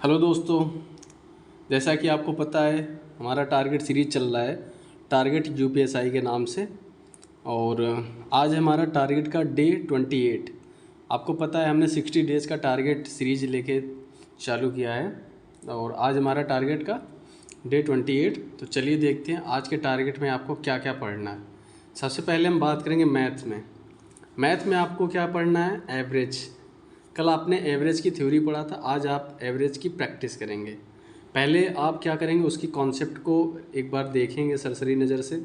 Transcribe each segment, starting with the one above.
Hello दोस्तों, जैसा कि आपको पता है हमारा टारगेट सीरीज़ चल रहा है टारगेट यूपीएसआई के नाम से। और आज हमारा टारगेट का डे 28। आपको पता है हमने 60 डेज़ का टारगेट सीरीज़ लेके चालू किया है और आज हमारा टारगेट का डे 28। तो चलिए देखते हैं आज के टारगेट में आपको क्या क्या पढ़ना है। सबसे पहले हम बात करेंगे मैथ में आपको क्या पढ़ना है, एवरेज। कल आपने एवरेज की थ्योरी पढ़ा था, आज आप एवरेज की प्रैक्टिस करेंगे। पहले आप क्या करेंगे, उसकी कॉन्सेप्ट को एक बार देखेंगे सरसरी नज़र से,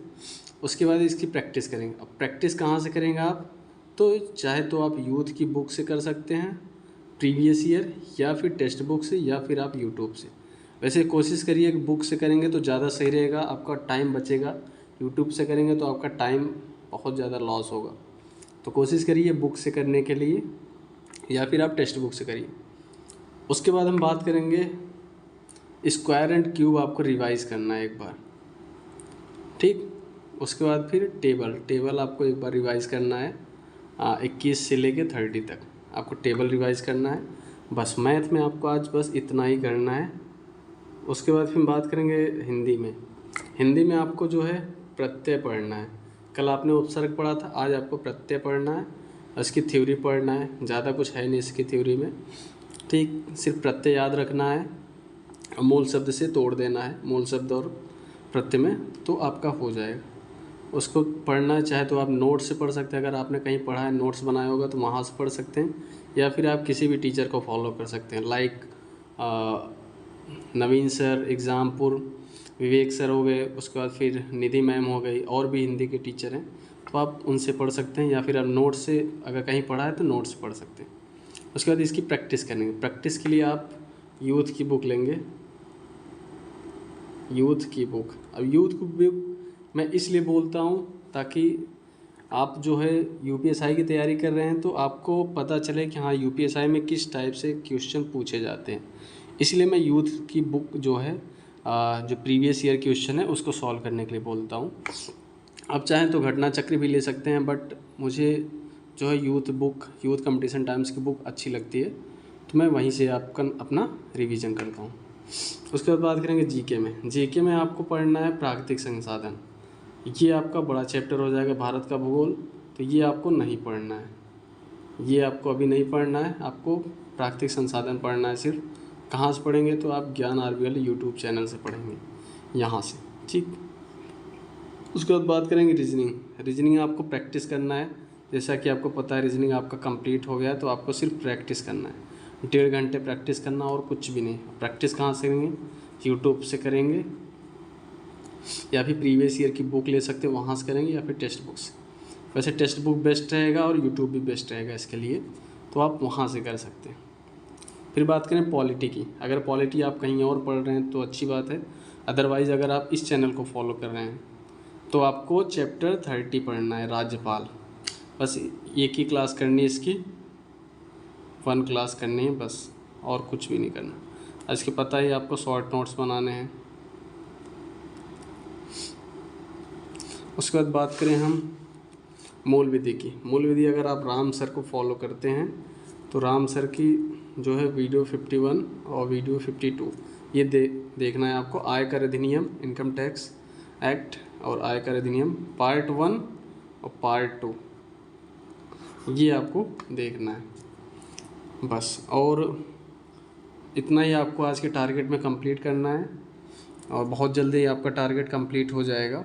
उसके बाद इसकी प्रैक्टिस करेंगे। अब प्रैक्टिस कहाँ से करेंगे आप, तो चाहे तो आप यूथ की बुक से कर सकते हैं प्रीवियस ईयर, या फिर टेक्स्ट बुक से, या फिर आप यूट्यूब से। वैसे कोशिश करिए कि बुक से करेंगे तो ज़्यादा सही रहेगा, आपका टाइम बचेगा। यूट्यूब से करेंगे तो आपका टाइम बहुत ज़्यादा लॉस होगा। तो कोशिश करिए बुक से करने के लिए, या फिर आप टेक्स्ट बुक से करिए। उसके बाद हम बात करेंगे स्क्वायर एंड क्यूब, आपको रिवाइज़ करना है एक बार, ठीक। उसके बाद फिर टेबल आपको एक बार रिवाइज़ करना है। 21 से लेके 30 तक आपको टेबल रिवाइज़ करना है। बस मैथ में आपको आज बस इतना ही करना है। उसके बाद फिर बात करेंगे हिंदी में आपको जो है प्रत्यय पढ़ना है। कल आपने उपसर्ग पढ़ा था, आज आपको प्रत्यय पढ़ना है, इसकी थ्योरी पढ़ना है। ज़्यादा कुछ है नहीं इसकी थ्योरी में, ठीक। सिर्फ प्रत्यय याद रखना है, मूल शब्द से तोड़ देना है, मूल शब्द और प्रत्यय में, तो आपका हो जाएगा। उसको पढ़ना है, चाहे तो आप नोट्स से पढ़ सकते हैं। अगर आपने कहीं पढ़ा है, नोट्स बनाया होगा, तो वहाँ से पढ़ सकते हैं, या फिर आप किसी भी टीचर को फॉलो कर सकते हैं। लाइक नवीन सर, एग्ज़ामपुर, विवेक सर हो गए, उसके बाद फिर निधि मैम हो गई, और भी हिंदी के टीचर हैं, तो आप उनसे पढ़ सकते हैं। या फिर आप नोट से अगर कहीं पढ़ा है तो नोट से पढ़ सकते हैं। उसके बाद इसकी प्रैक्टिस करेंगे। प्रैक्टिस के लिए आप यूथ की बुक लेंगे, यूथ की बुक। अब यूथ की बुक मैं इसलिए बोलता हूँ ताकि आप जो है यूपीएसआई की तैयारी कर रहे हैं तो आपको पता चले कि हाँ यूपीएसआई में किस टाइप से क्वेश्चन पूछे जाते हैं। इसलिए मैं यूथ की बुक जो है जो प्रीवियस ईयर क्वेश्चन है उसको सॉल्व करने के लिए बोलता हूँ। आप चाहें तो घटना चक्र भी ले सकते हैं, बट मुझे जो है यूथ कंपटीशन टाइम्स की बुक अच्छी लगती है, तो मैं वहीं से आपका अपना रिवीजन करता हूँ। उसके बाद बात करेंगे जीके में आपको पढ़ना है प्राकृतिक संसाधन। ये आपका बड़ा चैप्टर हो जाएगा, भारत का भूगोल, तो ये आपको नहीं पढ़ना है, ये आपको अभी नहीं पढ़ना है। आपको प्राकृतिक संसाधन पढ़ना है सिर्फ। कहाँ से पढ़ेंगे, तो आप ज्ञान RBL यूट्यूब चैनल से पढ़ेंगे, यहाँ से, ठीक। उसके बाद बात करेंगे रीजनिंग आपको प्रैक्टिस करना है। जैसा कि आपको पता है रीजनिंग आपका कंप्लीट हो गया, तो आपको सिर्फ प्रैक्टिस करना है, 1.5 घंटे प्रैक्टिस करना और कुछ भी नहीं। प्रैक्टिस कहाँ से करेंगे, यूट्यूब से करेंगे, या फिर प्रीवियस ईयर की बुक ले सकते हैं, वहाँ से करेंगे, या फिर टेक्स्ट बुक से। वैसे टेक्स्ट बुक बेस्ट रहेगा और यूट्यूब भी बेस्ट रहेगा इसके लिए, तो आप वहाँ से कर सकते हैं। फिर बात करें पॉलिटी की। अगर पॉलिटी आप कहीं और पढ़ रहे हैं तो अच्छी बात है, अदरवाइज़ अगर आप इस चैनल को फॉलो कर रहे हैं तो आपको चैप्टर 30 पढ़ना है, राज्यपाल। बस एक ही क्लास करनी है इसकी, 1 क्लास करनी है बस, और कुछ भी नहीं करना। इसके पता ही आपको शॉर्ट नोट्स बनाने हैं। उसके बाद बात करें हम मूल विधि की। मूल विधि अगर आप राम सर को फॉलो करते हैं तो राम सर की जो है वीडियो 51 और वीडियो 52 ये देखना है आपको। आयकर अधिनियम, इनकम टैक्स एक्ट और आयकर अधिनियम पार्ट 1 और पार्ट 2, ये आपको देखना है बस। और इतना ही आपको आज के टारगेट में कंप्लीट करना है, और बहुत जल्दी आपका टारगेट कंप्लीट हो जाएगा।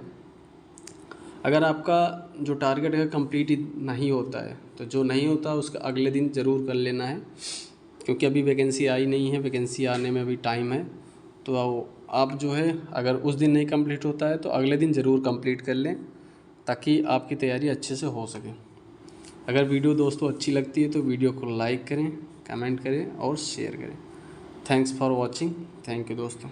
अगर आपका जो टारगेट है कंप्लीट नहीं होता है, तो जो नहीं होता उसका अगले दिन ज़रूर कर लेना है, क्योंकि अभी वैकेंसी आई नहीं है, वैकेंसी आने में अभी टाइम है। तो आप जो है अगर उस दिन नहीं कंप्लीट होता है तो अगले दिन ज़रूर कंप्लीट कर लें, ताकि आपकी तैयारी अच्छे से हो सके। अगर वीडियो दोस्तों अच्छी लगती है तो वीडियो को लाइक करें, कमेंट करें और शेयर करें। Thanks for watching. Thank you दोस्तों।